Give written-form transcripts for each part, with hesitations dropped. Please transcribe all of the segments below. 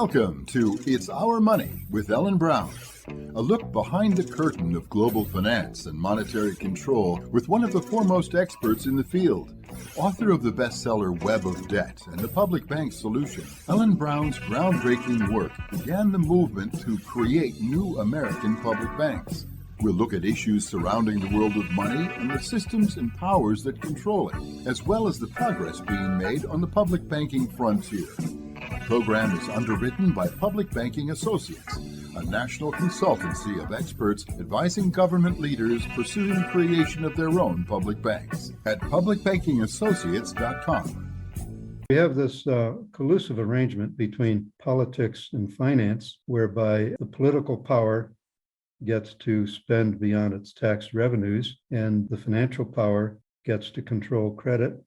Welcome to It's Our Money with Ellen Brown, a look behind the curtain of global finance and monetary control with one of the foremost experts in the field. Author of the bestseller Web of Debt and the Public Bank Solution, Ellen Brown's groundbreaking work began the movement to create new American public banks. We'll look at issues surrounding the world of money and the systems and powers that control it, as well as the progress being made on the public banking frontier. The program is underwritten by Public Banking Associates, a national consultancy of experts advising government leaders pursuing the creation of their own public banks at publicbankingassociates.com. We have this collusive arrangement between politics and finance, whereby the political power gets to spend beyond its tax revenues, and the financial power gets to control credit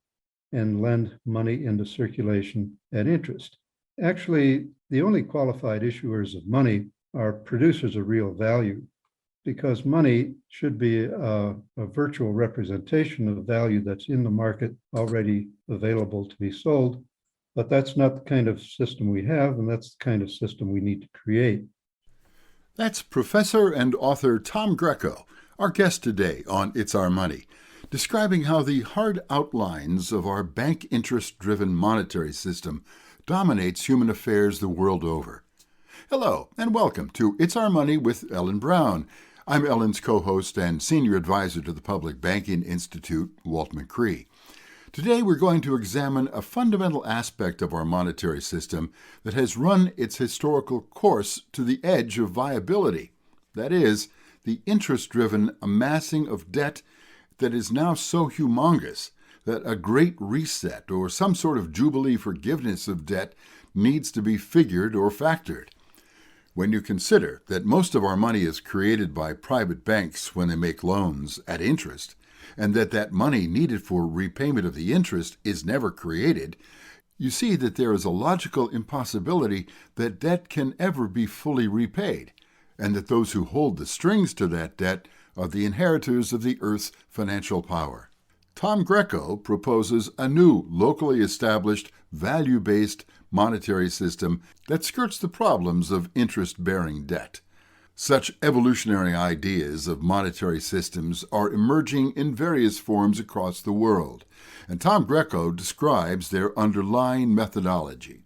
and lend money into circulation at interest. Actually, the only qualified issuers of money are producers of real value, because money should be a virtual representation of the value that's in the market already available to be sold. But that's not the kind of system we have, and that's the kind of system we need to create. That's Professor and author Tom Greco, our guest today on It's Our Money, describing how the hard outlines of our bank interest-driven monetary system dominates human affairs the world over. Hello, and welcome to It's Our Money with Ellen Brown. I'm Ellen's co-host and senior advisor to the Public Banking Institute, Walt McCree. Today we're going to examine a fundamental aspect of our monetary system that has run its historical course to the edge of viability. That is, the interest-driven amassing of debt that is now so humongous that a great reset or some sort of jubilee forgiveness of debt needs to be figured or factored. When you consider that most of our money is created by private banks when they make loans at interest, and that money needed for repayment of the interest is never created, you see that there is a logical impossibility that debt can ever be fully repaid, and that those who hold the strings to that debt are the inheritors of the earth's financial power. Tom Greco proposes a new, locally established, value-based monetary system that skirts the problems of interest-bearing debt. Such evolutionary ideas of monetary systems are emerging in various forms across the world, and Tom Greco describes their underlying methodology.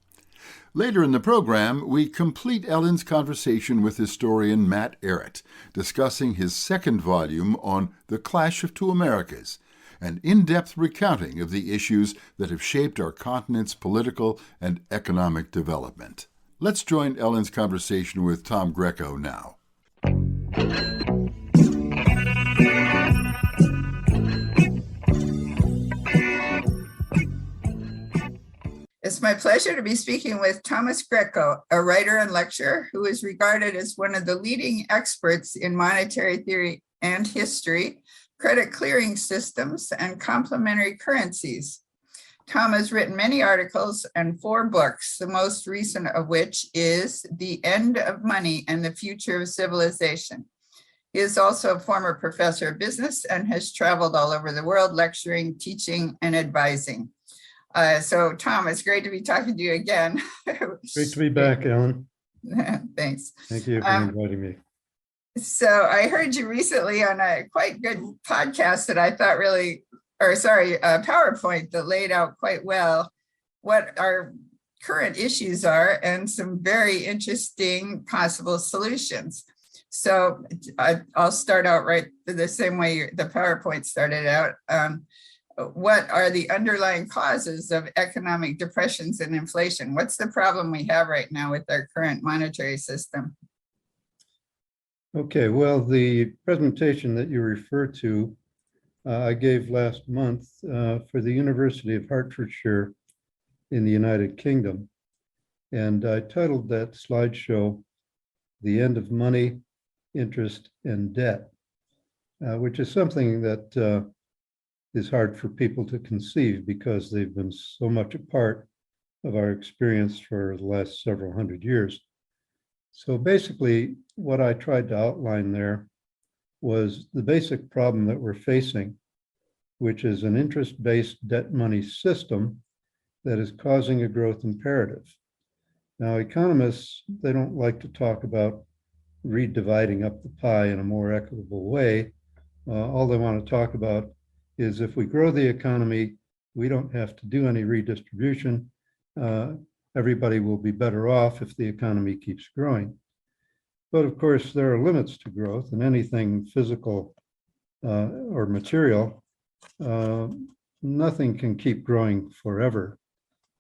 Later in the program, we complete Ellen's conversation with historian Matt Ehret, discussing his second volume on The Clash of Two Americas, an in-depth recounting of the issues that have shaped our continent's political and economic development. Let's join Ellen's conversation with Tom Greco now. It's my pleasure to be speaking with Thomas Greco, a writer and lecturer who is regarded as one of the leading experts in monetary theory and history, credit clearing systems, and complementary currencies. Tom has written many articles and 4 books, the most recent of which is The End of Money and the Future of Civilization. He is also a former professor of business and has traveled all over the world lecturing, teaching, and advising. So Tom, it's great to be talking to you again. Great to be back, Ellen. Thanks. Thank you for inviting me. So I heard you recently on a quite good podcast that I thought PowerPoint that laid out quite well what our current issues are and some very interesting possible solutions. So I'll start out right the same way the PowerPoint started out. What are the underlying causes of economic depressions and inflation? What's the problem we have right now with our current monetary system? Okay, well, the presentation that you referred to, I gave last month for the University of Hertfordshire in the United Kingdom. And I titled that slideshow, The End of Money, Interest, and Debt, which is something that is hard for people to conceive because they've been so much a part of our experience for the last several hundred years. So basically, what I tried to outline there was the basic problem that we're facing, which is an interest-based debt money system that is causing a growth imperative. Now, economists, they don't like to talk about redividing up the pie in a more equitable way. All they want to talk about is if we grow the economy, we don't have to do any redistribution. Everybody will be better off if the economy keeps growing. But of course, there are limits to growth, and anything physical or material, nothing can keep growing forever.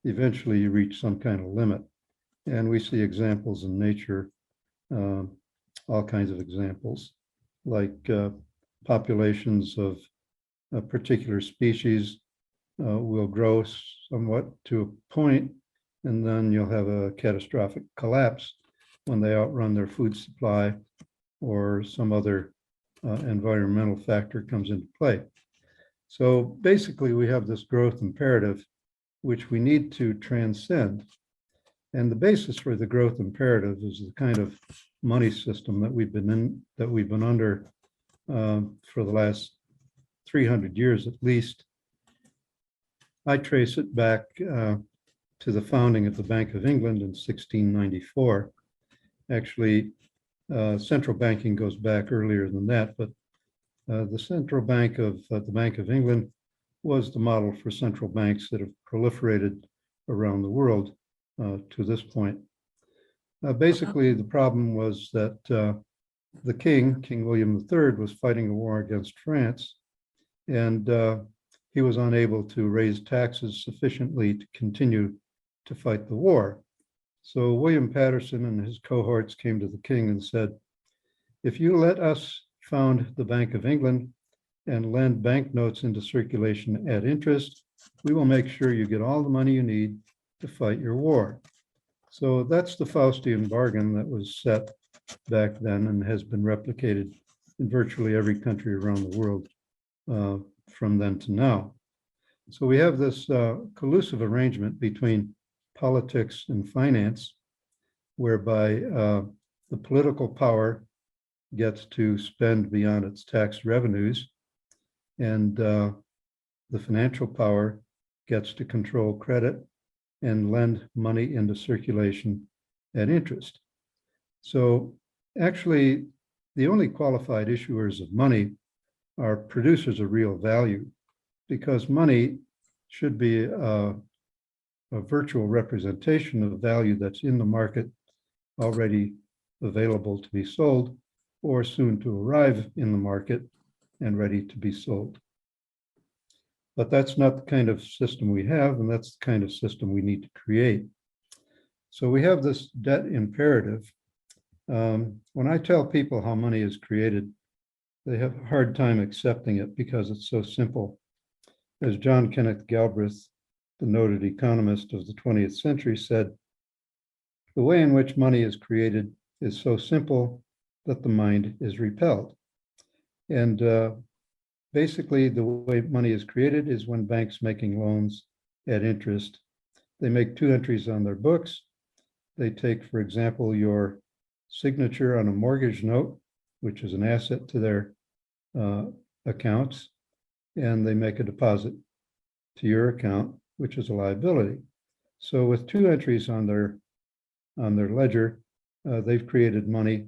Eventually, you reach some kind of limit. And we see examples in nature, all kinds of examples, like populations of a particular species will grow somewhat to a point, and then you'll have a catastrophic collapse when they outrun their food supply or some other environmental factor comes into play. So basically, we have this growth imperative, which we need to transcend. And the basis for the growth imperative is the kind of money system that we've been under for the last 300 years at least. I trace it back to the founding of the Bank of England in 1694. Actually, central banking goes back earlier than that, but the central bank of the Bank of England was the model for central banks that have proliferated around the world to this point. Basically, the problem was that the King William III, was fighting a war against France, and he was unable to raise taxes sufficiently to continue to fight the war. So William Paterson and his cohorts came to the king and said, if you let us found the Bank of England and lend banknotes into circulation at interest, we will make sure you get all the money you need to fight your war. So that's the Faustian bargain that was set back then and has been replicated in virtually every country around the world from then to now. So we have this collusive arrangement between politics and finance, whereby the political power gets to spend beyond its tax revenues, and the financial power gets to control credit and lend money into circulation at interest. So actually, the only qualified issuers of money are producers of real value, because money should be a virtual representation of value that's in the market, already available to be sold, or soon to arrive in the market and ready to be sold. But that's not the kind of system we have, and that's the kind of system we need to create. So we have this debt imperative. When I tell people how money is created, they have a hard time accepting it because it's so simple. As John Kenneth Galbraith, the noted economist of the 20th century, said, the way in which money is created is so simple that the mind is repelled. And basically, the way money is created is when banks making loans at interest. They make two entries on their books. They take, for example, your signature on a mortgage note, which is an asset to their accounts, and they make a deposit to your account, which is a liability. So with two entries on their ledger, they've created money,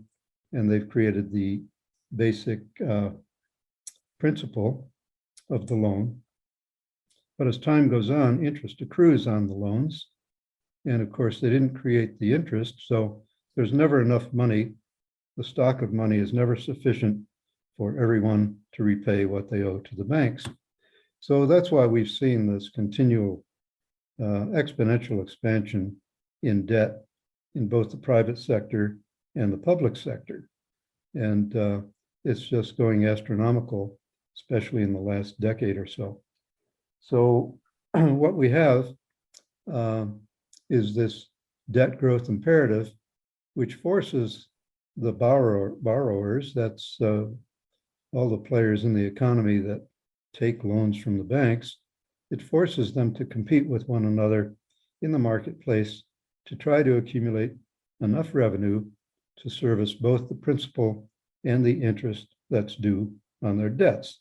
and they've created the basic principle of the loan. But as time goes on, interest accrues on the loans. And of course, they didn't create the interest, so there's never enough money. The stock of money is never sufficient for everyone to repay what they owe to the banks. So that's why we've seen this continual exponential expansion in debt in both the private sector and the public sector. And it's just going astronomical, especially in the last decade or so. So what we have is this debt growth imperative, which forces the borrowers, that's all the players in the economy that take loans from the banks, it forces them to compete with one another in the marketplace to try to accumulate enough revenue to service both the principal and the interest that's due on their debts.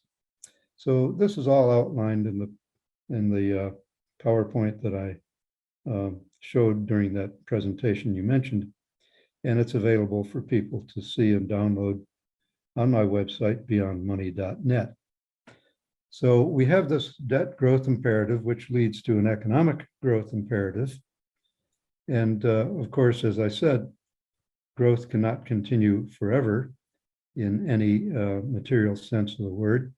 So this is all outlined in the PowerPoint that I showed during that presentation you mentioned. And it's available for people to see and download on my website, beyondmoney.net. So we have this debt growth imperative, which leads to an economic growth imperative. And of course, as I said, growth cannot continue forever in any material sense of the word.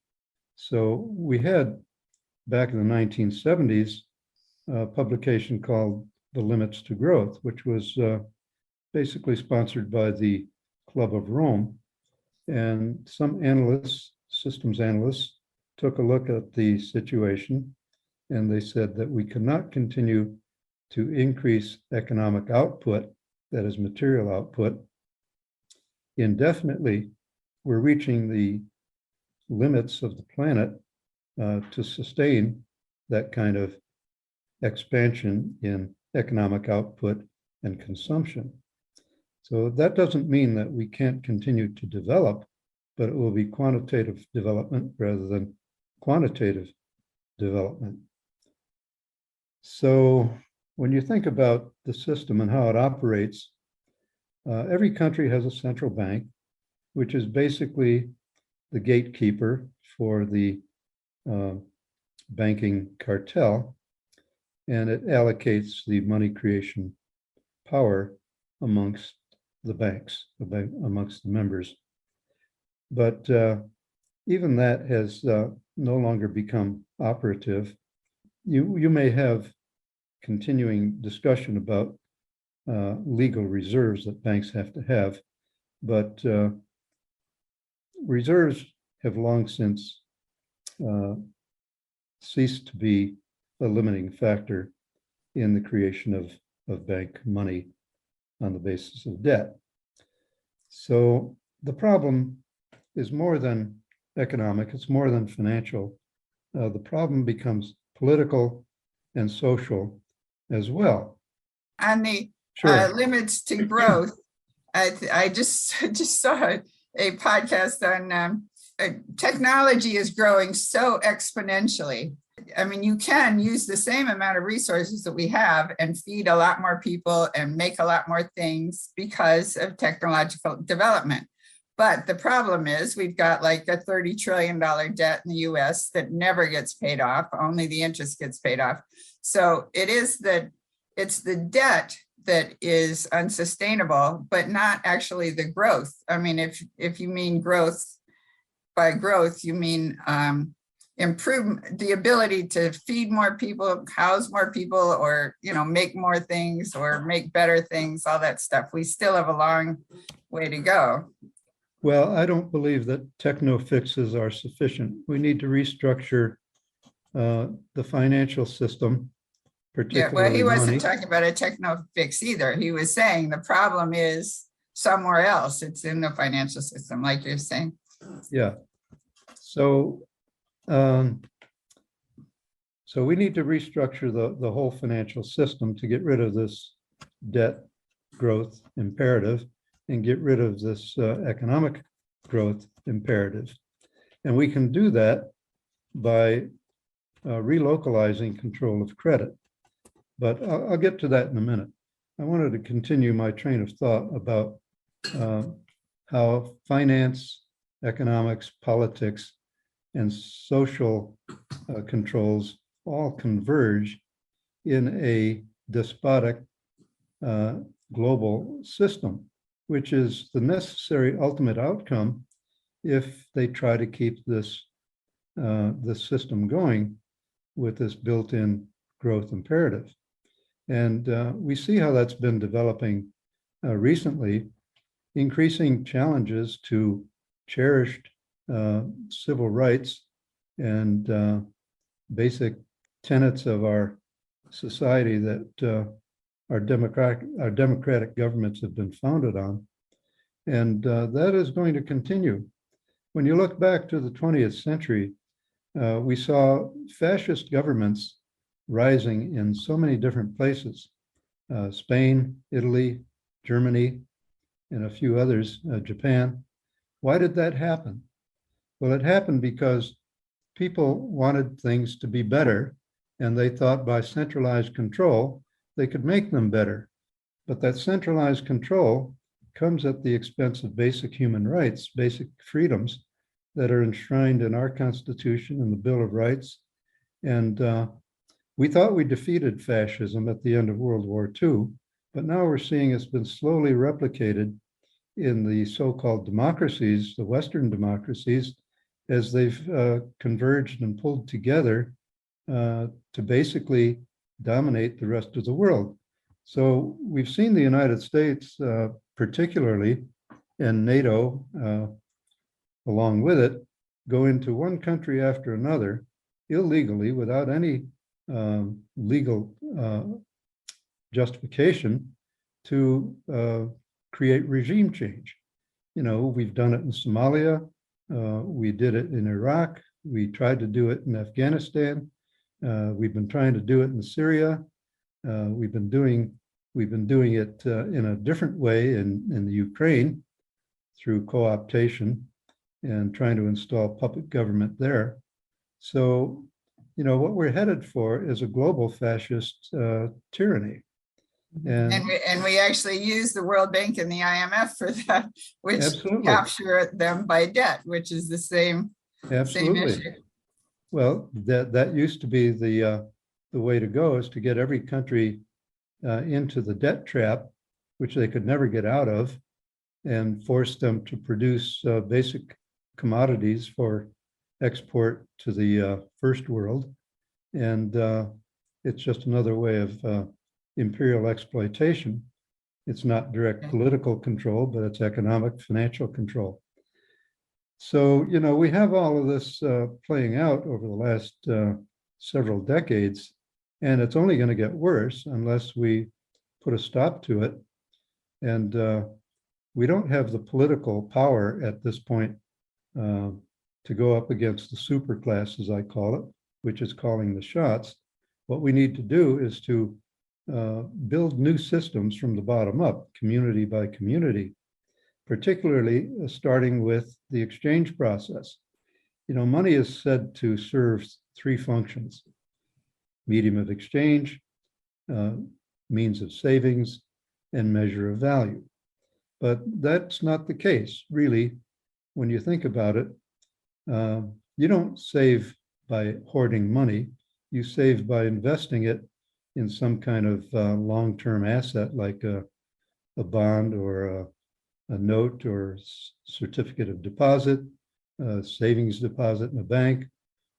So we had, back in the 1970s, a publication called The Limits to Growth, which was basically sponsored by the Club of Rome. And some analysts, systems analysts, took a look at the situation, and they said that we cannot continue to increase economic output, that is material output, indefinitely. We're reaching the limits of the planet to sustain that kind of expansion in economic output and consumption. So that doesn't mean that we can't continue to develop, but it will be quantitative development rather than quantitative development. So when you think about the system and how it operates, every country has a central bank, which is basically the gatekeeper for the banking cartel, and it allocates the money creation power amongst the banks, amongst the members. But even that has no longer become operative. You may have continuing discussion about legal reserves that banks have to have, but reserves have long since ceased to be a limiting factor in the creation of bank money on the basis of debt. So the problem is more than economic, it's more than financial. The problem becomes political and social as well. On the limits to growth, I just saw a podcast on technology is growing so exponentially. I mean, you can use the same amount of resources that we have and feed a lot more people and make a lot more things because of technological development. But the problem is we've got like a $30 trillion debt in the US that never gets paid off. Only the interest gets paid off. So it's the debt that is unsustainable, but not actually the growth. I mean, if you mean growth, by growth, you mean improve the ability to feed more people, house more people, or, make more things or make better things, all that stuff. We still have a long way to go. Well, I don't believe that techno fixes are sufficient. We need to restructure the financial system, particularly well, he wasn't money. talking about a techno fix either. He was saying the problem is somewhere else. It's in the financial system, like you're saying. Yeah. So we need to restructure the whole financial system to get rid of this debt growth imperative and get rid of this economic growth imperative. And we can do that by relocalizing control of credit. But I'll get to that in a minute. I wanted to continue my train of thought about how finance, economics, politics, and social controls all converge in a despotic global system, which is the necessary ultimate outcome if they try to keep this system going with this built-in growth imperative. And we see how that's been developing recently, increasing challenges to cherished civil rights and basic tenets of our society that our democratic governments have been founded on. And that is going to continue. When you look back to the 20th century, we saw fascist governments rising in so many different places, Spain, Italy, Germany, and a few others, Japan. Why did that happen? Well, it happened because people wanted things to be better, and they thought by centralized control, they could make them better. But that centralized control comes at the expense of basic human rights, basic freedoms that are enshrined in our Constitution and the Bill of Rights. And we thought we defeated fascism at the end of World War II, but now we're seeing it's been slowly replicated in the so-called democracies, the Western democracies, as they've converged and pulled together to basically dominate the rest of the world. So we've seen the United States, particularly, and NATO, along with it, go into one country after another illegally without any legal justification to create regime change. You know, we've done it in Somalia, we did it in Iraq, we tried to do it in Afghanistan, we've been trying to do it in Syria, we've been doing it in a different way in the Ukraine through co-optation and trying to install puppet government there. So, you know, what we're headed for is a global fascist tyranny. And we actually use the World Bank and the IMF for that, which absolutely. capture them by debt, which is the same issue. Well, that used to be the way to go, is to get every country into the debt trap, which they could never get out of, and force them to produce basic commodities for export to the first world. And it's just another way of imperial exploitation. It's not direct political control, but it's economic, financial control. So, you know, we have all of this playing out over the last several decades, and it's only going to get worse unless we put a stop to it. And we don't have the political power at this point to go up against the superclass, as I call it, which is calling the shots. What we need to do is to build new systems from the bottom up, community by community, particularly starting with the exchange process. You know, money is said to serve three functions: medium of exchange, means of savings, and measure of value. But that's not the case, really. When you think about it, you don't save by hoarding money. You save by investing it in some kind of long-term asset, like a bond or a note or certificate of deposit, a savings deposit in a bank,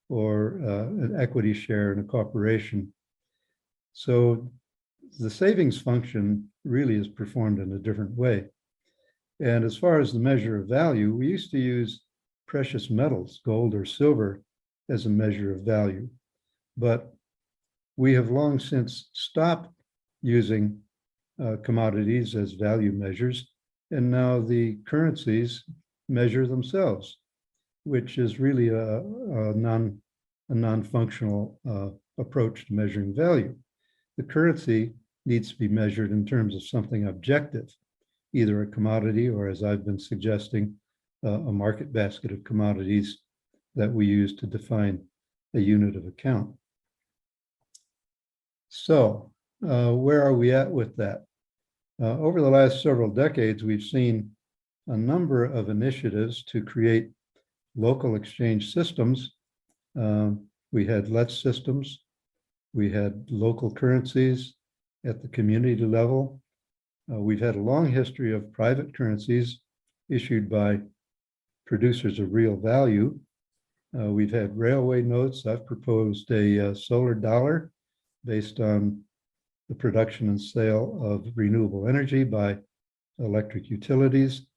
or an equity share in a corporation. So the savings function really is performed in a different way. And as far as the measure of value, we used to use precious metals, gold or silver, as a measure of value. But we have long since stopped using commodities as value measures, and now the currencies measure themselves, which is really a non-functional approach to measuring value. The currency needs to be measured in terms of something objective, either a commodity or, as I've been suggesting, a market basket of commodities that we use to define a unit of account. So where are we at with that? Over the last several decades, we've seen a number of initiatives to create local exchange systems. We had LETS systems, we had local currencies at the community level. We've had a long history of private currencies issued by producers of real value. We've had railway notes. I've proposed a solar dollar based on the production and sale of renewable energy by electric utilities.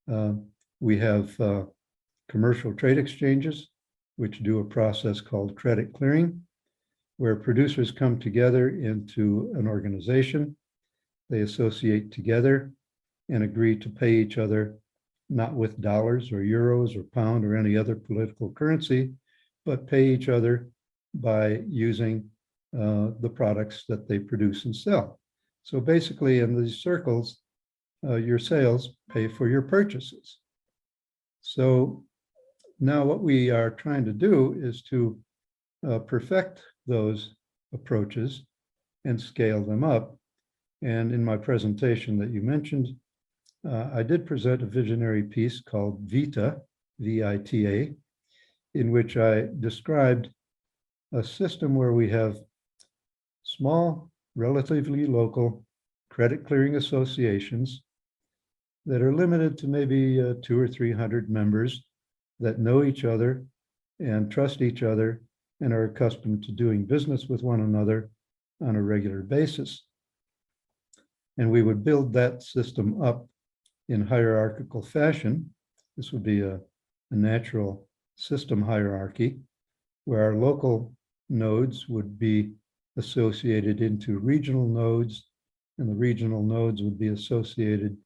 We have commercial trade exchanges, which do a process called credit clearing, where producers come together into an organization. They associate together and agree to pay each other, not with dollars or euros or pound or any other political currency, but pay each other by using the products that they produce and sell. So basically, in these circles, your sales pay for your purchases. So now what we are trying to do is to perfect those approaches and scale them up. And in my presentation that you mentioned, I did present a visionary piece called VITA, V-I-T-A, in which I described a system where we have small, relatively local credit clearing associations that are limited to maybe 200 or 300 members that know each other and trust each other and are accustomed to doing business with one another on a regular basis. And we would build that system up in hierarchical fashion. This would be a natural system hierarchy where our local nodes would be associated into regional nodes, and the regional nodes would be associated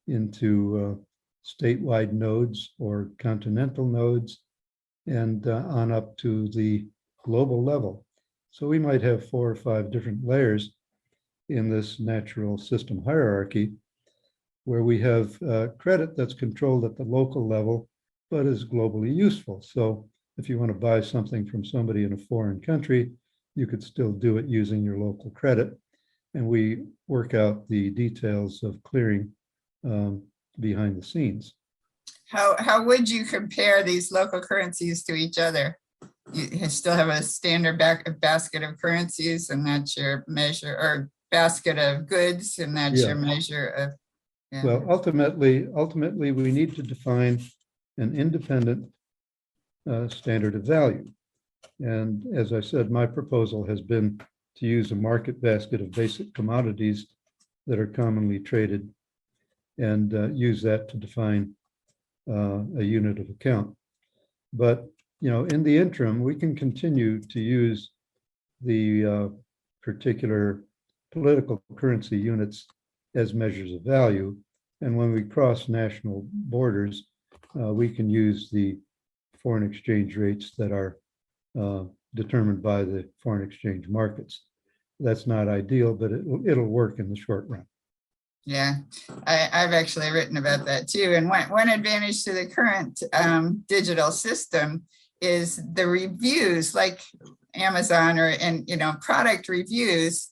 into statewide nodes or continental nodes, and on up to the global level. So we might have 4 or 5 different layers in this natural system hierarchy where we have credit that's controlled at the local level, but is globally useful. So if you want to buy something from somebody in a foreign country, you could still do it using your local credit. And we work out the details of clearing behind the scenes. How would you compare these local currencies to each other? You still have a standard basket of currencies, and that's your measure, or basket of goods, and that's your measure of. Yeah. Well, ultimately, we need to define an independent standard of value. And as I said, my proposal has been to use a market basket of basic commodities that are commonly traded and use that to define a unit of account. But, you know, in the interim, we can continue to use the particular political currency units as measures of value. And when we cross national borders, we can use the foreign exchange rates that are determined by the foreign exchange markets. That's not ideal, but it'll work in the short run. Yeah, I've actually written about that too. And one advantage to the current digital system is the reviews, like Amazon and product reviews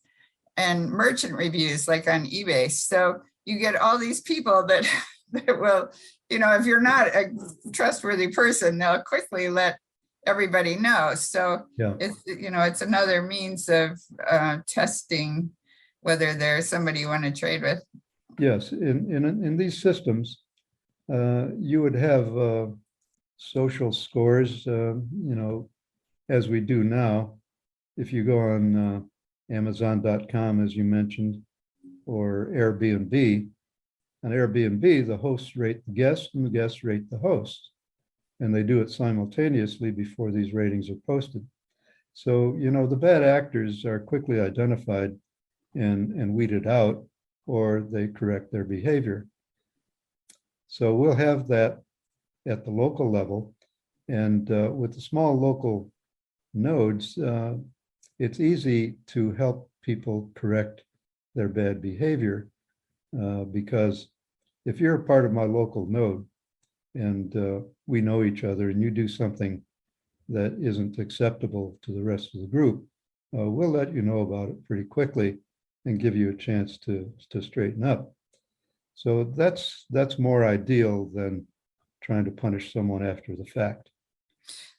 and merchant reviews, like on eBay. So you get all these people that will, if you're not a trustworthy person, they'll quickly let everybody know. So it's another means of testing whether there's somebody you want to trade with. Yes, in these systems, you would have social scores, as we do now. If you go on Amazon.com, as you mentioned, or Airbnb, on Airbnb, the hosts rate the guests and the guests rate the hosts. And they do it simultaneously before these ratings are posted. So, the bad actors are quickly identified and weeded out, or they correct their behavior. So we'll have that at the local level. And with the small local nodes, it's easy to help people correct their bad behavior because if you're a part of my local node and we know each other and you do something that isn't acceptable to the rest of the group, we'll let you know about it pretty quickly and give you a chance to straighten up. So that's more ideal than trying to punish someone after the fact.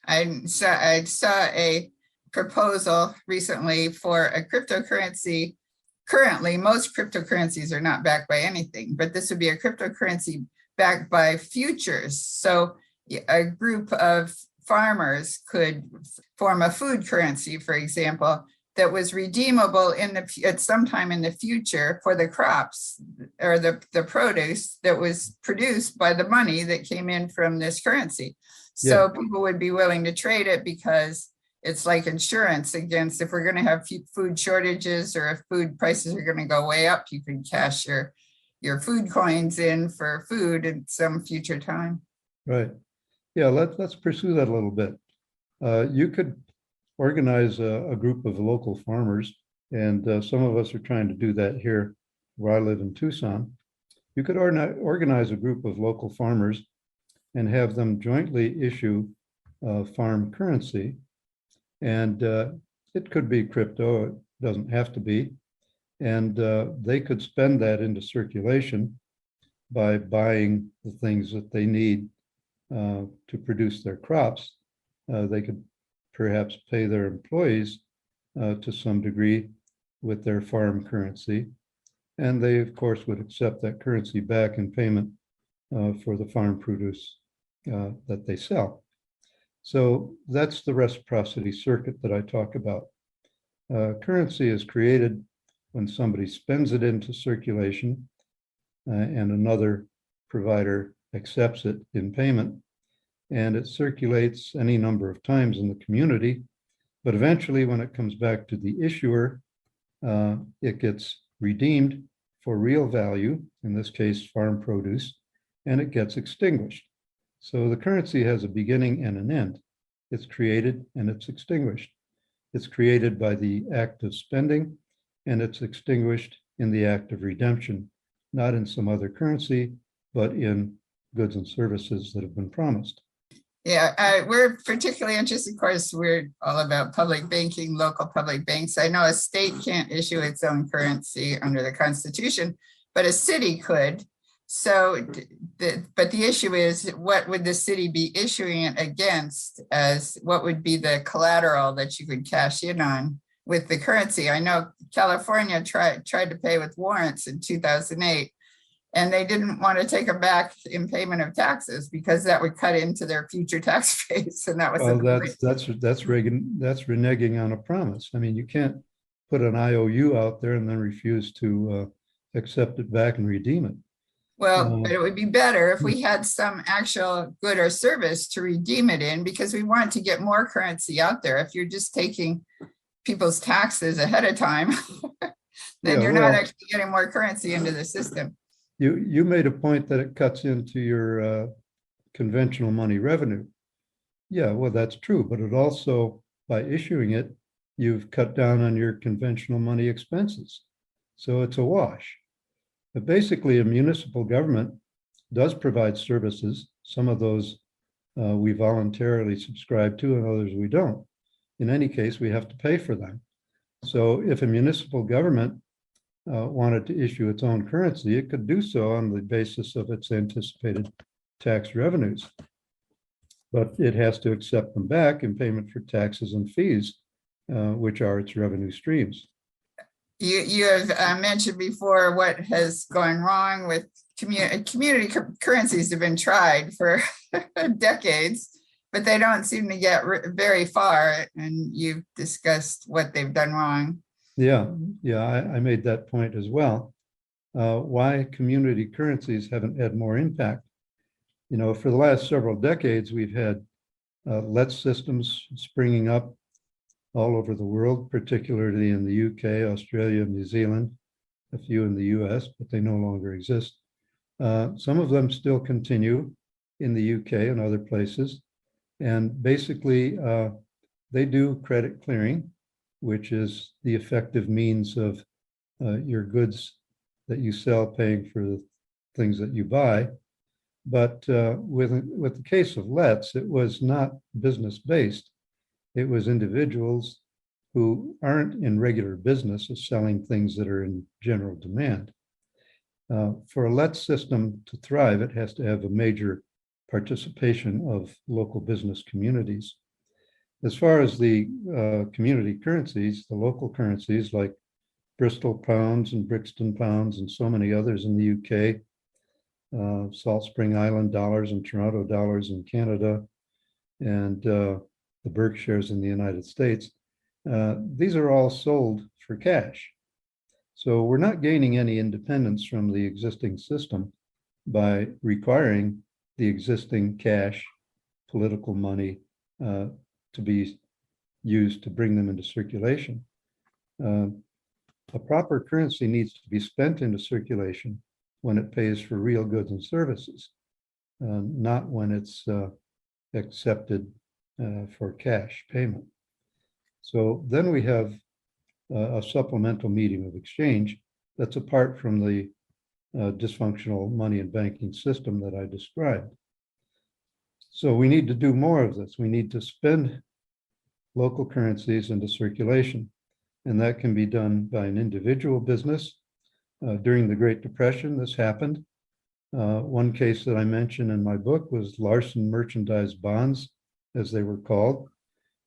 I saw a proposal recently for a cryptocurrency. Currently, most cryptocurrencies are not backed by anything, but this would be a cryptocurrency backed by futures. So a group of farmers could form a food currency, for example, that was redeemable at some time in the future for the crops or the produce that was produced by the money that came in from this currency. So people would be willing to trade it because it's like insurance against if we're going to have food shortages or if food prices are going to go way up, you can cash your food coins in for food at some future time. Right. Yeah, let's pursue that a little bit. You could organize a group of local farmers, and some of us are trying to do that here where I live in Tucson. You could organize a group of local farmers and have them jointly issue farm currency. And it could be crypto, doesn't have to be. And they could spend that into circulation by buying the things that they need to produce their crops. They could perhaps pay their employees to some degree with their farm currency. And they, of course, would accept that currency back in payment for the farm produce that they sell. So that's the reciprocity circuit that I talk about. Currency is created when somebody spends it into circulation and another provider accepts it in payment, and it circulates any number of times in the community. But eventually, when it comes back to the issuer, it gets redeemed for real value, in this case, farm produce, and it gets extinguished. So the currency has a beginning and an end. It's created and it's extinguished. It's created by the act of spending, and it's extinguished in the act of redemption, not in some other currency, but in goods and services that have been promised. Yeah, we're particularly interested, of course, we're all about public banking, local public banks. I know a state can't issue its own currency under the Constitution, but a city could. So, but the issue is, what would the city be issuing it against? As what would be the collateral that you could cash in on with the currency? I know California tried to pay with warrants in 2008, and they didn't want to take them back in payment of taxes because that would cut into their future tax base, and that was that's reneging on a promise. I mean, you can't put an IOU out there and then refuse to accept it back and redeem it. Well, but it would be better if we had some actual good or service to redeem it in, because we want to get more currency out there. If you're just taking people's taxes ahead of time, then you're not actually getting more currency into the system. You made a point that it cuts into your conventional money revenue. Yeah, well, that's true, but it also, by issuing it, you've cut down on your conventional money expenses. So it's a wash. But basically, a municipal government does provide services. Some of those we voluntarily subscribe to, and others we don't. In any case, we have to pay for them. So if a municipal government wanted to issue its own currency, it could do so on the basis of its anticipated tax revenues. But it has to accept them back in payment for taxes and fees, which are its revenue streams. You have mentioned before what has gone wrong with community currencies. Have been tried for decades, but they don't seem to get very far. And you've discussed what they've done wrong. Yeah, I made that point as well. Why community currencies haven't had more impact? You know, for the last several decades, we've had let systems springing up all over the world, particularly in the UK, Australia, New Zealand, a few in the US, but they no longer exist. Some of them still continue in the UK and other places. And basically, they do credit clearing, which is the effective means of your goods that you sell paying for the things that you buy. But with the case of lets, it was not business-based. It was individuals who aren't in regular business of selling things that are in general demand. For a let system to thrive, it has to have a major participation of local business communities. As far as the community currencies, the local currencies like Bristol pounds and Brixton pounds and so many others in the UK, Salt Spring Island dollars and Toronto dollars in Canada, and the Berkshires in the United States, these are all sold for cash. So we're not gaining any independence from the existing system by requiring the existing cash, political money, to be used to bring them into circulation. A proper currency needs to be spent into circulation when it pays for real goods and services, not when it's accepted for cash payment. So then we have a supplemental medium of exchange that's apart from the dysfunctional money and banking system that I described. So we need to do more of this. We need to spend local currencies into circulation. and that can be done by an individual business. During the Great Depression, this happened. One case that I mentioned in my book was Larson merchandise bonds, as they were called,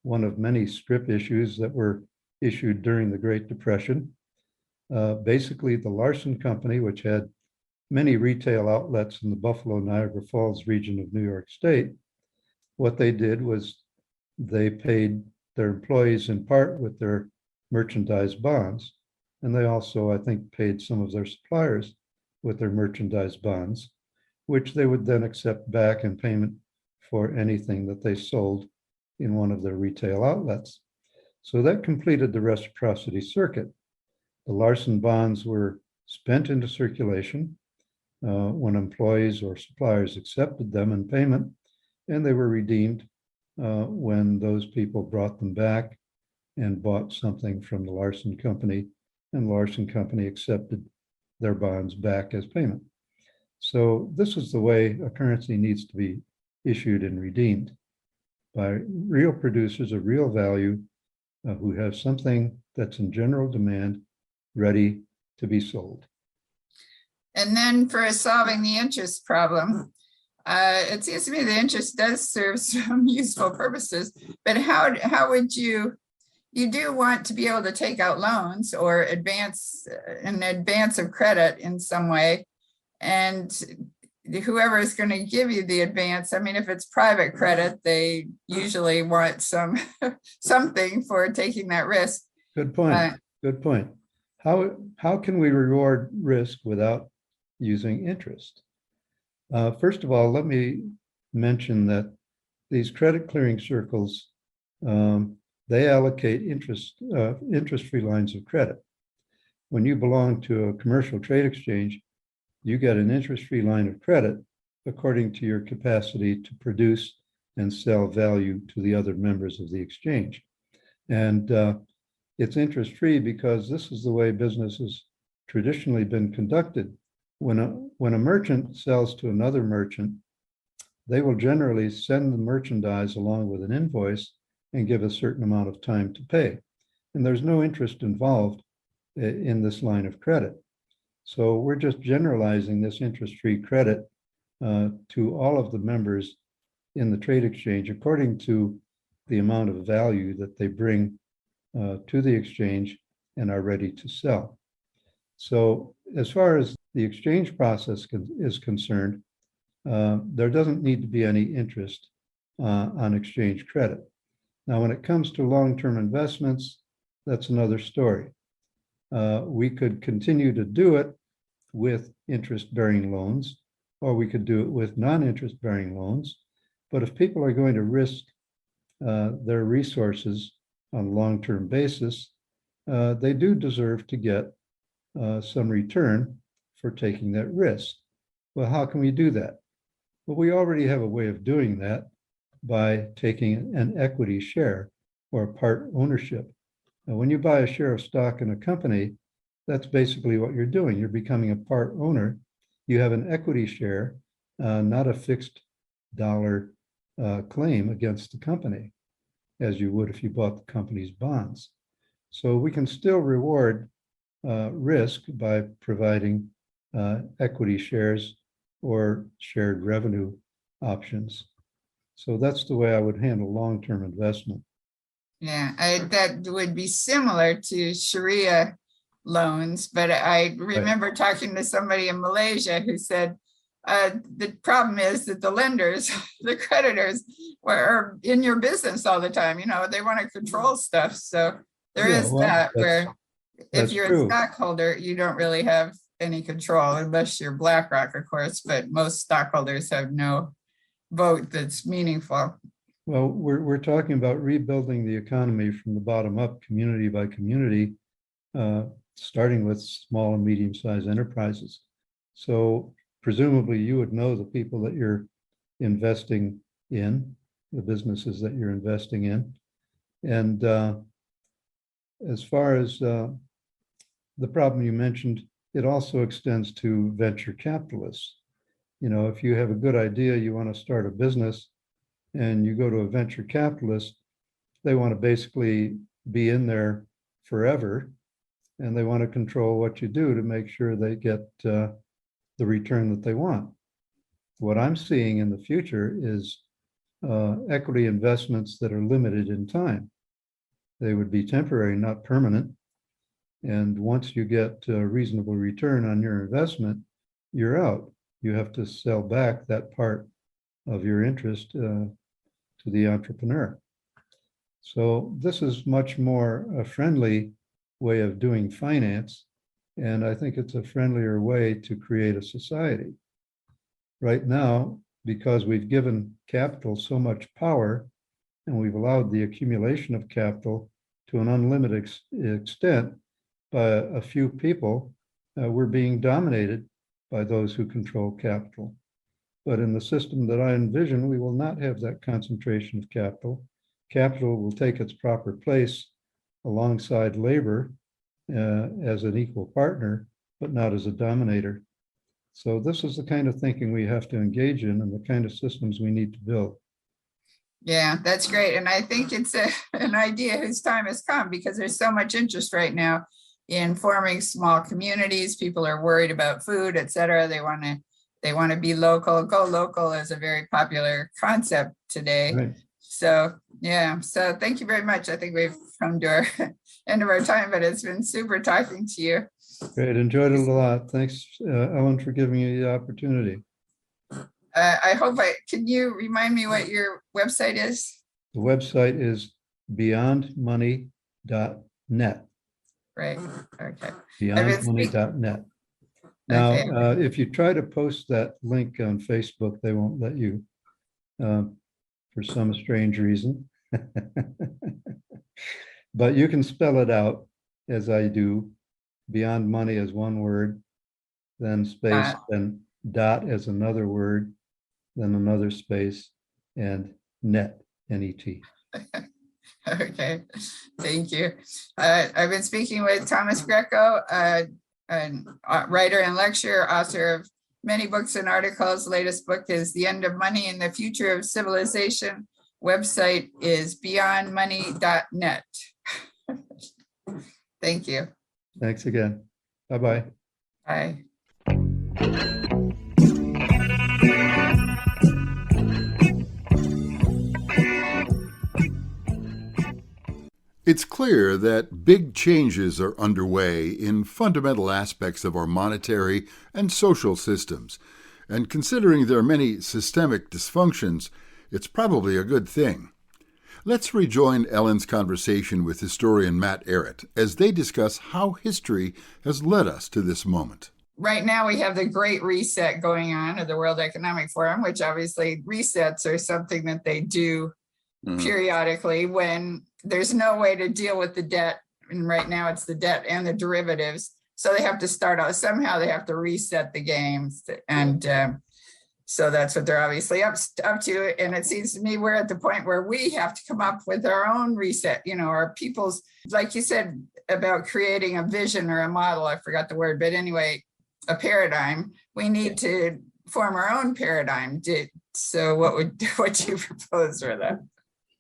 one of many strip issues that were issued during the Great Depression. Basically, the Larson Company, which had many retail outlets in the Buffalo, Niagara Falls region of New York State, what they did was they paid their employees in part with their merchandise bonds. And they also, I think, paid some of their suppliers with their merchandise bonds, which they would then accept back in payment for anything that they sold in one of their retail outlets. So that completed the reciprocity circuit. The Larson bonds were spent into circulation when employees or suppliers accepted them in payment, and they were redeemed when those people brought them back and bought something from the Larson Company, and the Larson Company accepted their bonds back as payment. So this is the way a currency needs to be issued and redeemed, by real producers of real value who have something that's in general demand ready to be sold. And then for solving the interest problem, it seems to me the interest does serve some useful purposes, but how would you do want to be able to take out loans or advance of credit in some way, and whoever is going to give you the advance, I mean, if it's private credit, they usually want something for taking that risk. Good point. Good point. How can we reward risk without using interest? First of all, let me mention that these credit clearing circles, they allocate interest-free lines of credit. When you belong to a commercial trade exchange, you get an interest-free line of credit according to your capacity to produce and sell value to the other members of the exchange. And it's interest-free because this is the way business has traditionally been conducted. When a merchant sells to another merchant, they will generally send the merchandise along with an invoice and give a certain amount of time to pay. And there's no interest involved in this line of credit. So we're just generalizing this interest-free credit to all of the members in the trade exchange according to the amount of value that they bring to the exchange and are ready to sell. So as far as the exchange process is concerned, there doesn't need to be any interest on exchange credit. Now, when it comes to long-term investments, that's another story. We could continue to do it with interest-bearing loans, or we could do it with non-interest-bearing loans. But if people are going to risk their resources on a long-term basis, they do deserve to get some return for taking that risk. Well, how can we do that? Well, we already have a way of doing that by taking an equity share or part ownership. Now, when you buy a share of stock in a company, that's basically what you're doing. You're becoming a part owner. You have an equity share, not a fixed dollar claim against the company, as you would if you bought the company's bonds. So we can still reward risk by providing equity shares or shared revenue options. So that's the way I would handle long-term investment. Yeah, that would be similar to Sharia loans, but I remember talking to somebody in Malaysia who said the problem is that the lenders, the creditors, are in your business all the time. You know, they want to control stuff. So there is that where if you're a stockholder, you don't really have any control unless you're BlackRock, of course, but most stockholders have no vote that's meaningful. Well, we're talking about rebuilding the economy from the bottom up, community by community, starting with small and medium-sized enterprises. So presumably you would know the people that you're investing in, the businesses that you're investing in. And as far as the problem you mentioned, it also extends to venture capitalists. You know, if you have a good idea, you want to start a business and you go to a venture capitalist, they want to basically be in there forever, and they want to control what you do to make sure they get the return that they want. What I'm seeing in the future is equity investments that are limited in time. They would be temporary, not permanent. And once you get a reasonable return on your investment, you're out. You have to sell back that part of your interest to the entrepreneur. So this is much more a friendly way of doing finance. And I think it's a friendlier way to create a society. Right now, because we've given capital so much power and we've allowed the accumulation of capital to an unlimited extent by a few people, we're being dominated by those who control capital. But in the system that I envision, we will not have that concentration of capital. Capital will take its proper place alongside labor as an equal partner, but not as a dominator. So this is the kind of thinking we have to engage in and the kind of systems we need to build. Yeah, that's great. And I think it's an idea whose time has come, because there's so much interest right now in forming small communities. People are worried about food, et cetera. They want to be local. Go local is a very popular concept today. Right. So yeah, so thank you very much. I think we've come to our end of our time, but it's been super talking to you. Great, enjoyed it a lot. Thanks, Ellen, for giving me the opportunity. I hope can you remind me what your website is? The website is beyondmoney.net. Right, okay. Beyondmoney.net. Now, if you try to post that link on Facebook, they won't let you for some strange reason. But you can spell it out as I do. Beyond money as one word, then space, then dot as another word, then another space, and net, N-E-T. Okay, thank you. I've been speaking with Thomas Greco, a writer and lecturer, author of many books and articles. Latest book is The End of Money and the Future of Civilization. Website is beyondmoney.net. Thank you. Thanks again. Bye-bye. Bye. It's clear that big changes are underway in fundamental aspects of our monetary and social systems, and considering their many systemic dysfunctions, it's probably a good thing. Let's rejoin Ellen's conversation with historian Matt Ehret as they discuss how history has led us to this moment. Right now we have the Great Reset going on at the World Economic Forum, which obviously resets are something that they do periodically when there's no way to deal with the debt. And right now it's the debt and the derivatives. So they have to start out, somehow they have to reset the games. And so that's what they're obviously up to. And it seems to me we're at the point where we have to come up with our own reset, our people's, like you said, about creating a vision or a model, I forgot the word, but anyway, a paradigm. We need to form our own paradigm. So what would you propose for that?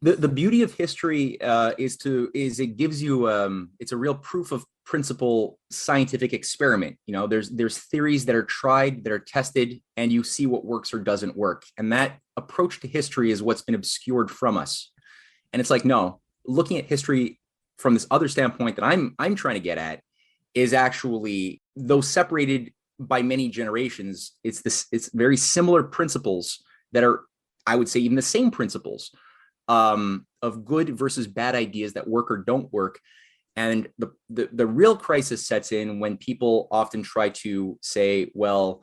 The beauty of history is it gives you it's a real proof of principle scientific experiment. There's theories that are tried, that are tested, and you see what works or doesn't work. And that approach to history is what's been obscured from us. And it's like, no, looking at history from this other standpoint that I'm trying to get at is actually, though separated by many generations, it's very similar principles that are, I would say, even the same principles of good versus bad ideas that work or don't work. And the real crisis sets in when people often try to say, well,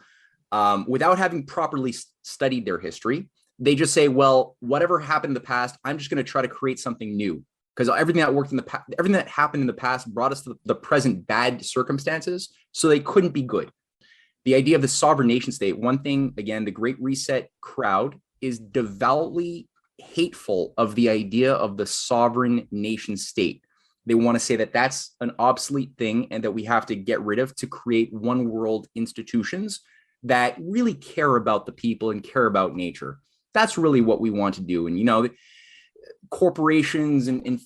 without having properly studied their history, they just say, well, whatever happened in the past, I'm just going to try to create something new. Because everything that worked in the past, everything that happened in the past brought us to the present bad circumstances, so they couldn't be good. The idea of the sovereign nation state, one thing, again, the Great Reset crowd is devoutly hateful of the idea of the sovereign nation state. They want to say that that's an obsolete thing and that we have to get rid of to create one world institutions that really care about the people and care about nature. That's really what we want to do. And, corporations and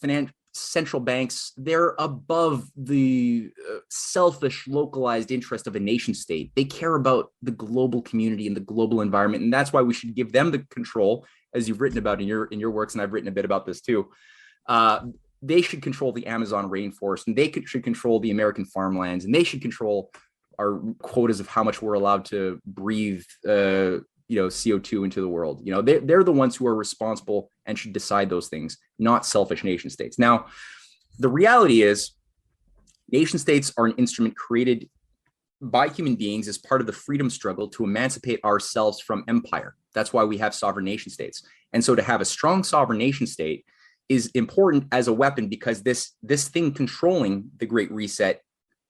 central banks, they're above the selfish, localized interest of a nation state. They care about the global community and the global environment. And that's why we should give them the control, as you've written about in your works, and I've written a bit about this too. They should control the Amazon rainforest, and they should control the American farmlands, and they should control our quotas of how much we're allowed to breathe CO2 into the world. They're the ones who are responsible and should decide those things, not selfish nation states. Now, the reality is nation states are an instrument created by human beings as part of the freedom struggle to emancipate ourselves from empire. That's why we have sovereign nation states. And so to have a strong sovereign nation state is important as a weapon, because this thing controlling the Great Reset,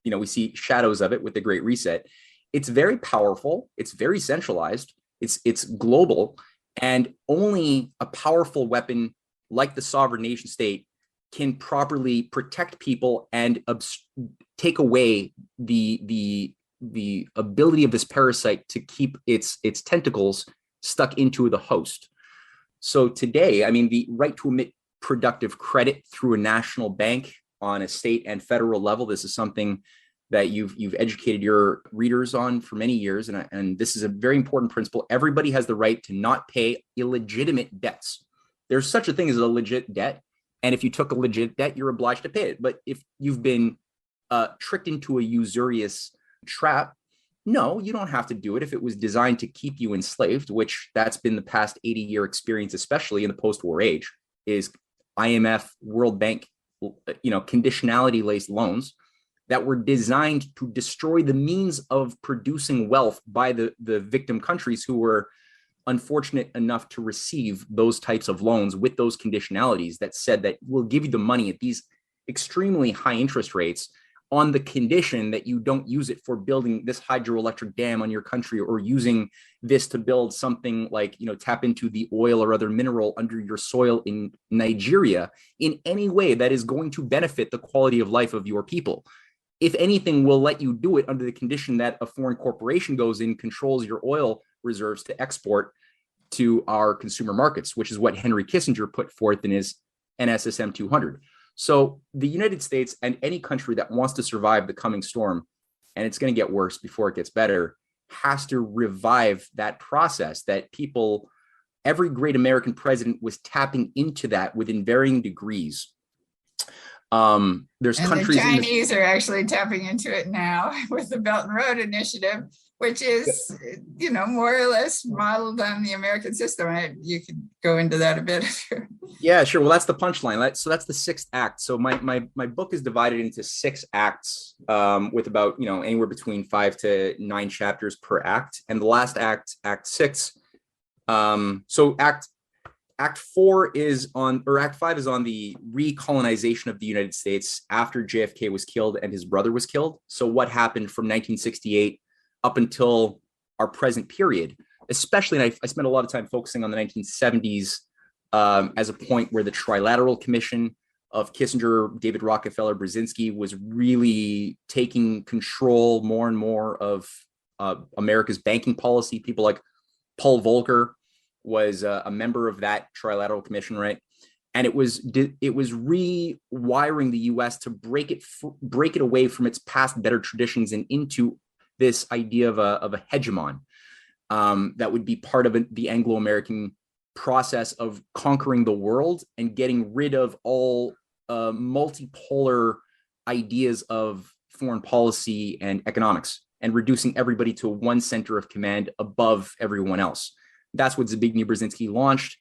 we see shadows of it with the Great Reset. It's very powerful. It's very centralized. It's global, and only a powerful weapon like the sovereign nation state can properly protect people and take away the ability of this parasite to keep its tentacles stuck into the host. So today, the right to emit productive credit through a national bank on a state and federal level, this is something that you've educated your readers on for many years. And this is a very important principle. Everybody has the right to not pay illegitimate debts. There's such a thing as a legit debt. And if you took a legit debt, you're obliged to pay it. But if you've been tricked into a usurious trap, no, you don't have to do it if it was designed to keep you enslaved, which that's been the past 80-year experience, especially in the post-war age, is IMF, World Bank, conditionality-laced loans that were designed to destroy the means of producing wealth by the victim countries who were unfortunate enough to receive those types of loans with those conditionalities that said that we'll give you the money at these extremely high interest rates on the condition that you don't use it for building this hydroelectric dam on your country, or using this to build something like, tap into the oil or other mineral under your soil in Nigeria in any way that is going to benefit the quality of life of your people. If anything, we'll let you do it under the condition that a foreign corporation goes in, controls your oil reserves to export to our consumer markets, which is what Henry Kissinger put forth in his NSSM 200. So the United States and any country that wants to survive the coming storm, and it's going to get worse before it gets better, has to revive that process that every great American president was tapping into that within varying degrees. There's and countries. The Chinese are actually tapping into it now with the Belt and Road Initiative, which is, more or less modeled on the American system. You could go into that a bit. Yeah, sure. Well, that's the punchline. So that's the sixth act. So my book is divided into 6 acts, with about, anywhere between 5 to 9 chapters per act. And the last act, Act 6. So Act 4 is on, or Act 5 is on the recolonization of the United States after JFK was killed and his brother was killed. So what happened from 1968 up until our present period, especially, and I spent a lot of time focusing on the 1970s as a point where the Trilateral Commission of Kissinger, David Rockefeller, Brzezinski was really taking control more and more of America's banking policy. People like Paul Volcker was a member of that Trilateral Commission, right? And it was rewiring the U.S. to break it away from its past better traditions and into this idea of a hegemon that would be part of the Anglo-American process of conquering the world and getting rid of all multipolar ideas of foreign policy and economics, and reducing everybody to one center of command above everyone else. That's what Zbigniew Brzezinski launched.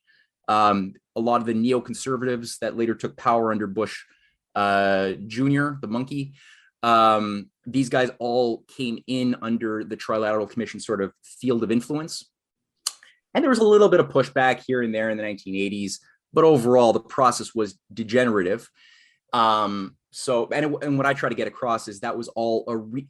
A lot of the neoconservatives that later took power under Bush Jr., the monkey, these guys all came in under the Trilateral Commission sort of field of influence. And there was a little bit of pushback here and there in the 1980s, but overall the process was degenerative. And what I try to get across is that was all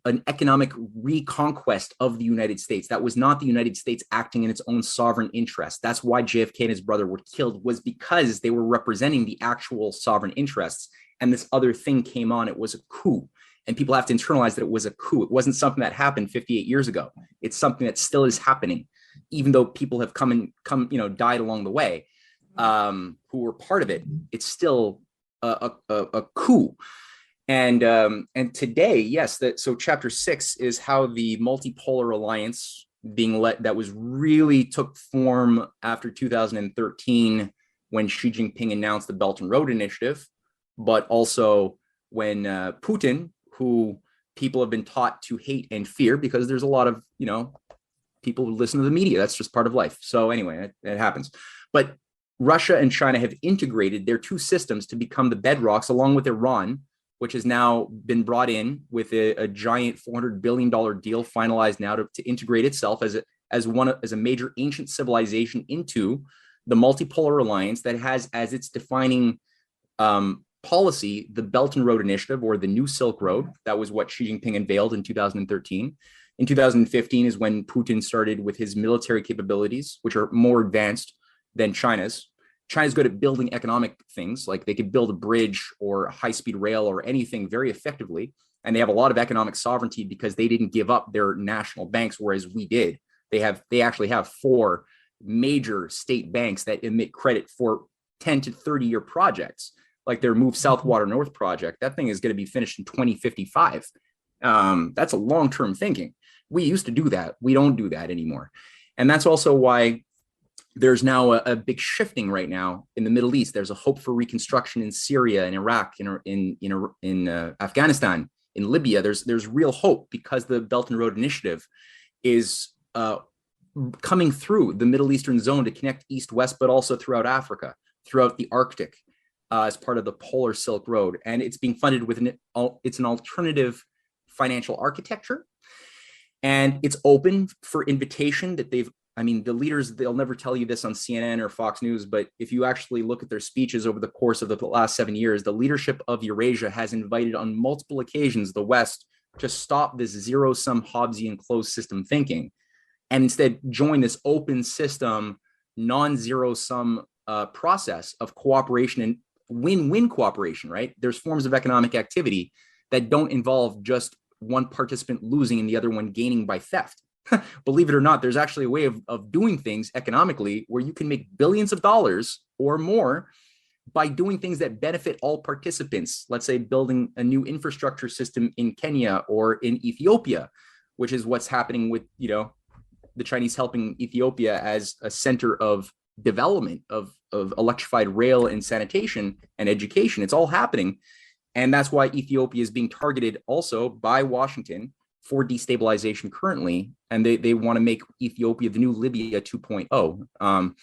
an economic reconquest of the United States. That was not the United States acting in its own sovereign interest. That's why JFK and his brother were killed, was because they were representing the actual sovereign interests. And this other thing came on. It was a coup. And people have to internalize that it was a coup. It wasn't something that happened 58 years ago. It's something that still is happening, even though people have died along the way, who were part of it. It's still a coup. And today, yes, so chapter 6 is how the multipolar alliance being that was really took form after 2013 when Xi Jinping announced the Belt and Road Initiative, but also when Putin, who people have been taught to hate and fear because there's a lot of, people who listen to the media. That's just part of life. So anyway, it happens. But Russia and China have integrated their two systems to become the bedrocks, along with Iran, which has now been brought in with a giant $400 billion deal finalized now to integrate itself as a major ancient civilization into the multipolar alliance that has as its defining policy the Belt and Road Initiative, or the New Silk Road. That was what Xi Jinping unveiled in 2013. In 2015 is when Putin started with his military capabilities, which are more advanced than China's. China's good at building economic things, like they could build a bridge or a high-speed rail or anything very effectively. And they have a lot of economic sovereignty because they didn't give up their national banks, whereas we did. They actually have 4 major state banks that emit credit for 10 to 30-year projects, like their Move South Water North project. That thing is going to be finished in 2055. That's a long-term thinking. We used to do that. We don't do that anymore. And that's also why there's now a big shifting right now in the Middle East. There's a hope for reconstruction in Syria, in Iraq, in Afghanistan, in Libya. There's real hope because the Belt and Road Initiative is coming through the Middle Eastern zone to connect east-west, but also throughout Africa, throughout the Arctic, as part of the Polar Silk Road. And it's being funded with it's an alternative financial architecture. And it's open for invitation that the leaders, they'll never tell you this on CNN or Fox News, but if you actually look at their speeches over the course of the last 7 years, the leadership of Eurasia has invited on multiple occasions the West to stop this zero-sum Hobbesian closed system thinking and instead join this open system, non-zero-sum process of cooperation and win-win cooperation, right? There's forms of economic activity that don't involve just one participant losing and the other one gaining by theft. Believe it or not, there's actually a way of doing things economically where you can make billions of dollars or more by doing things that benefit all participants. Let's say building a new infrastructure system in Kenya or in Ethiopia, which is what's happening with, the Chinese helping Ethiopia as a center of development of electrified rail and sanitation and education. It's all happening. And that's why Ethiopia is being targeted also by Washington for destabilization currently. And they want to make Ethiopia the new Libya 2.0.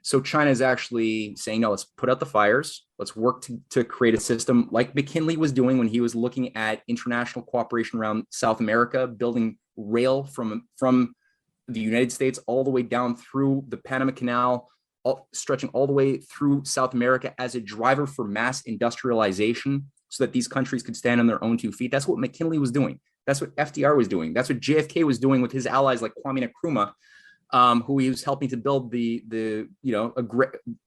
So China is actually saying, no, let's put out the fires. Let's work to create a system like McKinley was doing when he was looking at international cooperation around South America, building rail from the United States all the way down through the Panama Canal, stretching all the way through South America as a driver for mass industrialization so that these countries could stand on their own 2 feet. That's what McKinley was doing. That's what FDR was doing. That's what JFK was doing with his allies like Kwame Nkrumah, who he was helping to build the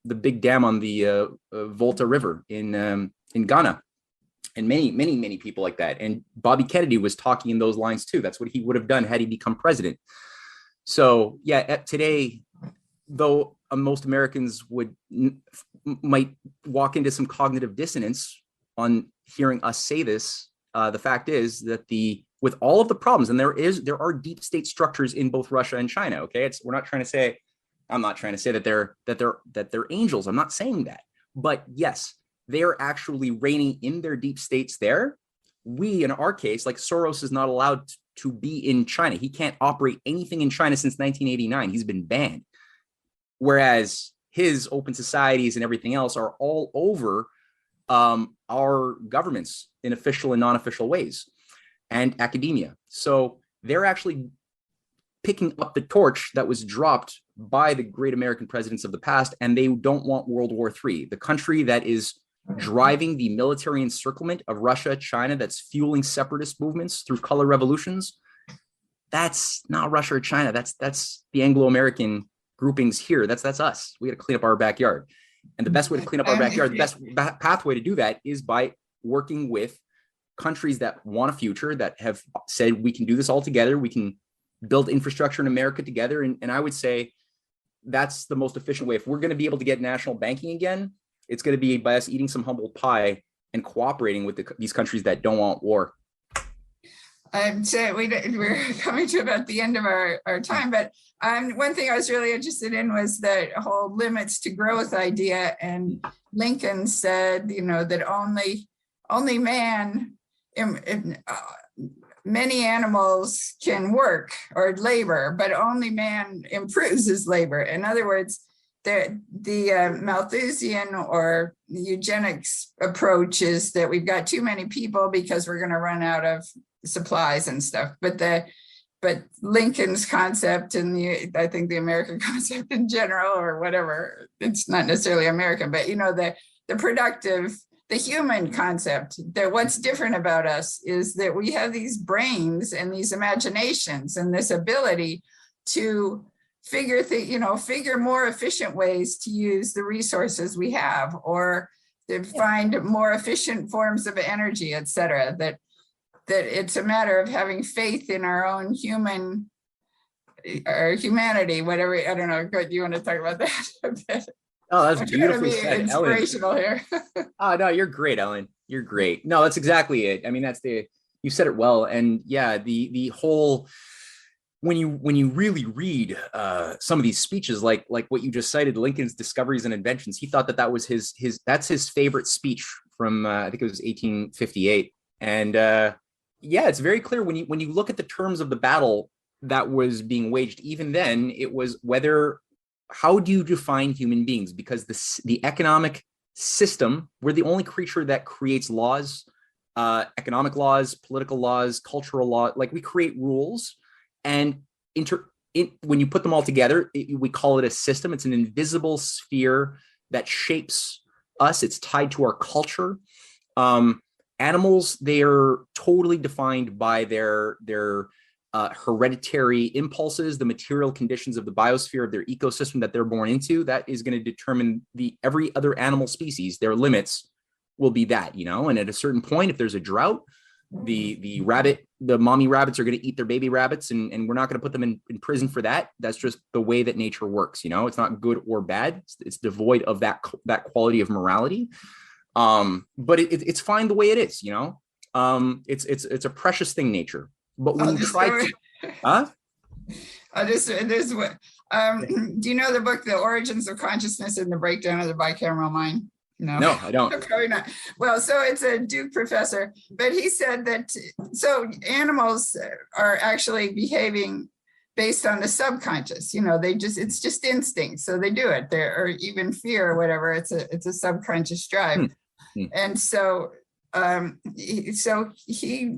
big dam on the Volta River in Ghana, and many people like that. And Bobby Kennedy was talking in those lines too. That's what he would have done had he become president. So yeah, today, though most Americans might walk into some cognitive dissonance on hearing us say this, the fact is that with all of the problems, and there are deep state structures in both Russia and China. Okay, I'm not trying to say that they're angels. I'm not saying that, but yes, they are actually reigning in their deep states there. We, in our case, like Soros is not allowed to be in China. He can't operate anything in China since 1989. He's been banned. Whereas his open societies and everything else are all over our governments in official and non-official ways, and academia. So they're actually picking up the torch that was dropped by the great American presidents of the past, and they don't want World War III. The country that is driving the military encirclement of Russia, China, that's fueling separatist movements through color revolutions, that's not Russia or China. That's the Anglo-American groupings here. That's us. We got to clean up our backyard. And the best way to clean up our backyard, the best pathway to do that is by working with countries that want a future, that have said we can do this all together. We can build infrastructure in America together. And I would say that's the most efficient way. If we're going to be able to get national banking again, It's going to be by us eating some humble pie and cooperating with these countries that don't want war. So we're coming to about the end of our time, but one thing I was really interested in was the whole limits to growth idea. And Lincoln said, that only man, many animals can work or labor, but only man improves his labor. In other words, the Malthusian or eugenics approach is that we've got too many people because we're going to run out of supplies and stuff. But Lincoln's concept and I think the American concept in general, or whatever, it's not necessarily American, but the human concept, that what's different about us is that we have these brains and these imaginations and this ability to figure more efficient ways to use the resources we have, or to find more efficient forms of energy, et cetera, that it's a matter of having faith in our own humanity, whatever. I don't know. Good. You want to talk about that? Oh, that's beautifully said, inspirational Ellen. Here. Oh, no, you're great, Ellen. You're great. No, that's exactly it. I mean, you said it well. And yeah, the whole, when you really read some of these speeches, like what you just cited, Lincoln's Discoveries and Inventions, he thought that was that's his favorite speech from I think it was 1858. And yeah, it's very clear when you look at the terms of the battle that was being waged. Even then, it was how do you define human beings? Because the economic system, we're the only creature that creates laws, economic laws, political laws, cultural law. Like, we create rules, and when you put them all together, we call it a system. It's an invisible sphere that shapes us. It's tied to our culture. Animals, they are totally defined by their hereditary impulses, the material conditions of the biosphere of their ecosystem that they're born into. That is going to determine every other animal species. Their limits will be that, and at a certain point, if there's a drought, the mommy rabbits are going to eat their baby rabbits, and we're not going to put them in prison for that. That's just the way that nature works. It's not good or bad. It's devoid of that quality of morality. But it's fine the way it is, it's a precious thing, nature. But when you try to, do you know the book, The Origins of Consciousness and the Breakdown of the Bicameral Mind? No, I don't. Probably not. Well, so it's a Duke professor, but he said that, so animals are actually behaving based on the subconscious. It's just instinct. So they do it. Or even fear or whatever. It's a subconscious drive. And so he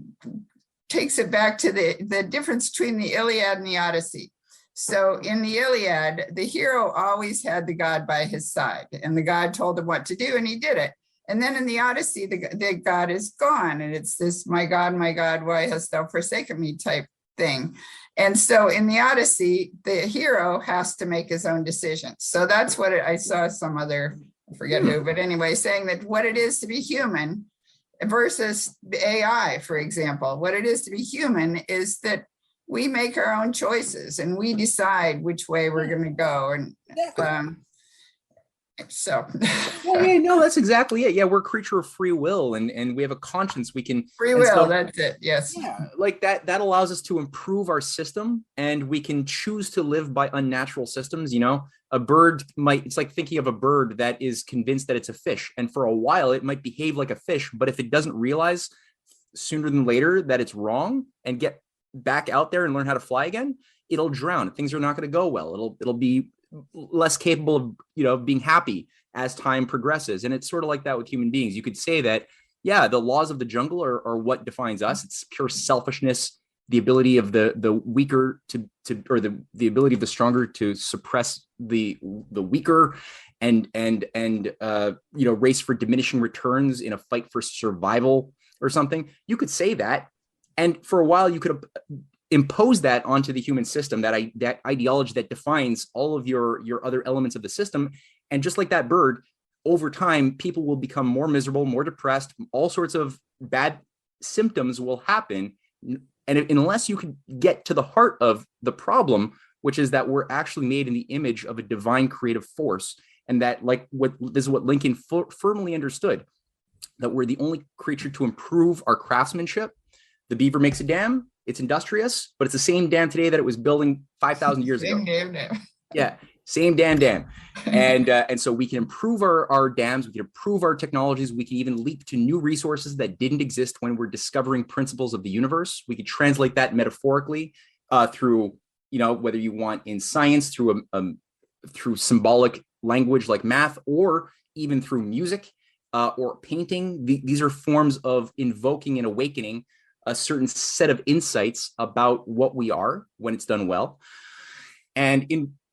takes it back to the difference between the Iliad and the Odyssey. So in the Iliad, the hero always had the god by his side, and the god told him what to do, and he did it. And then in the Odyssey, the god is gone, and it's this, my God, why hast thou forsaken me type thing. And so in the Odyssey, the hero has to make his own decisions. So that's what I saw some other, I forget who, but anyway, saying that what it is to be human versus AI, for example, what it is to be human is that we make our own choices and we decide which way we're going to go. And so yeah, no, that's exactly it. Yeah, we're a creature of free will, and we have a conscience. We can free will. So, that's it. Yes. Yeah, like that allows us to improve our system, and we can choose to live by unnatural systems. A bird it's like thinking of a bird that is convinced that it's a fish, and for a while it might behave like a fish, but if it doesn't realize sooner than later that it's wrong and get back out there and learn how to fly again, it'll drown. Things are not going to go well. It'll be less capable of being happy as time progresses. And it's sort of like that with human beings. You could say that, yeah, the laws of the jungle are what defines us. It's pure selfishness, the ability of the weaker or the ability of the stronger to suppress the weaker, and race for diminishing returns in a fight for survival or something. You could say that, and for a while you could impose that onto the human system, that ideology that defines all of your other elements of the system. And just like that bird, over time, people will become more miserable, more depressed, all sorts of bad symptoms will happen. And unless you can get to the heart of the problem, which is that we're actually made in the image of a divine creative force, and that this is what Lincoln firmly understood, that we're the only creature to improve our craftsmanship. The beaver makes a dam. It's industrious, but it's the same dam today that it was building 5,000 years ago. Same dam. Yeah, same dam. And so we can improve our dams. We can improve our technologies. We can even leap to new resources that didn't exist when we're discovering principles of the universe. We could translate that metaphorically through, whether you want in science, through symbolic language like math, or even through music or painting. These are forms of invoking and awakening a certain set of insights about what we are when it's done well. And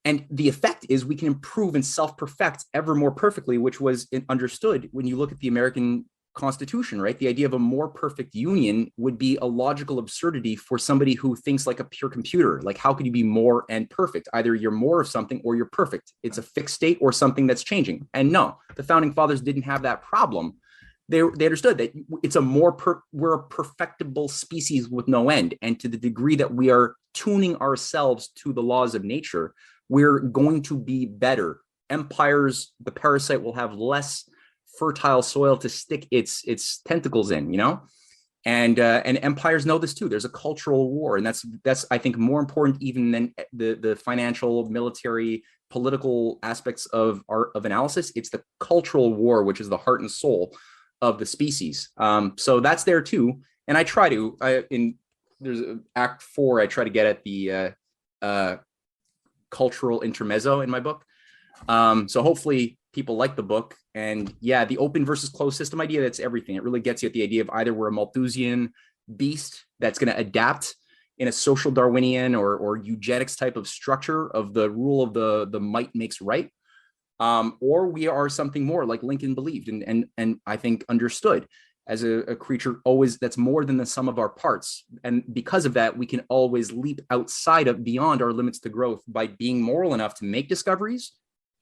the effect is we can improve and self-perfect ever more perfectly, which was understood when you look at the American Constitution, right? The idea of a more perfect union would be a logical absurdity for somebody who thinks like a pure computer. Like, how could you be more and perfect? Either you're more of something or you're perfect. It's a fixed state or something that's changing. And no, the founding fathers didn't have that problem. They understood that it's we're a perfectible species with no end. And to the degree that we are tuning ourselves to the laws of nature, we're going to be better. Empires, the parasite will have less fertile soil to stick its tentacles in, and empires know this too. There's a cultural war, and that's I think more important even than the financial, military, political aspects of analysis. It's the cultural war, which is the heart and soul of the species. So that's there too. And I try to, there's Act 4, I try to get at the cultural intermezzo in my book. So hopefully people like the book. And yeah, the open versus closed system idea, that's everything. It really gets you at the idea of either we're a Malthusian beast that's going to adapt in a social Darwinian or eugenics type of structure of the rule of the might makes right. Or we are something more like Lincoln believed and I think understood as a creature always that's more than the sum of our parts. And because of that, we can always leap beyond our limits to growth by being moral enough to make discoveries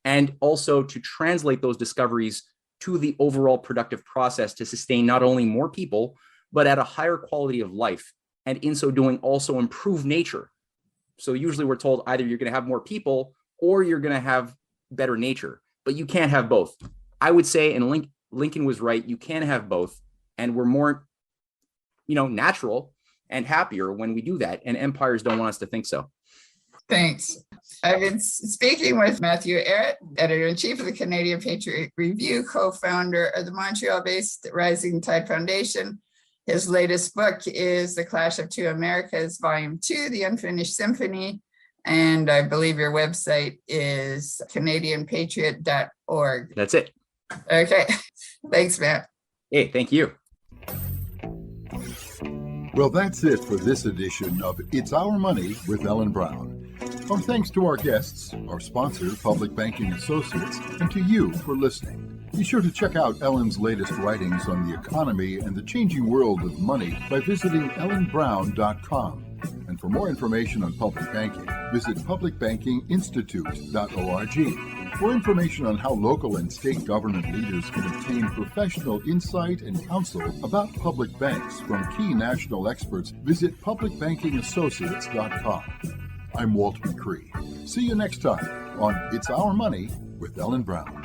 and also to translate those discoveries to the overall productive process to sustain not only more people, but at a higher quality of life. And in so doing, also improve nature. So usually we're told either you're going to have more people or you're going to have better nature, but you can't have both. I would say, and Lincoln was right, you can have both. And we're more, natural and happier when we do that. And empires don't want us to think so. Thanks. I've been speaking with Matthew Ehret, editor-in-chief of the Canadian Patriot Review, co-founder of the Montreal-based Rising Tide Foundation. His latest book is The Clash of Two Americas, Volume 2, The Unfinished Symphony. And I believe your website is canadianpatriot.org. That's it. Okay. Thanks, Matt. Hey, thank you. Well, that's it for this edition of It's Our Money with Ellen Brown. Our thanks to our guests, our sponsor, Public Banking Associates, and to you for listening. Be sure to check out Ellen's latest writings on the economy and the changing world of money by visiting ellenbrown.com. And for more information on public banking, visit publicbankinginstitute.org. For information on how local and state government leaders can obtain professional insight and counsel about public banks from key national experts, visit publicbankingassociates.com. I'm Walt McCree. See you next time on It's Our Money with Ellen Brown.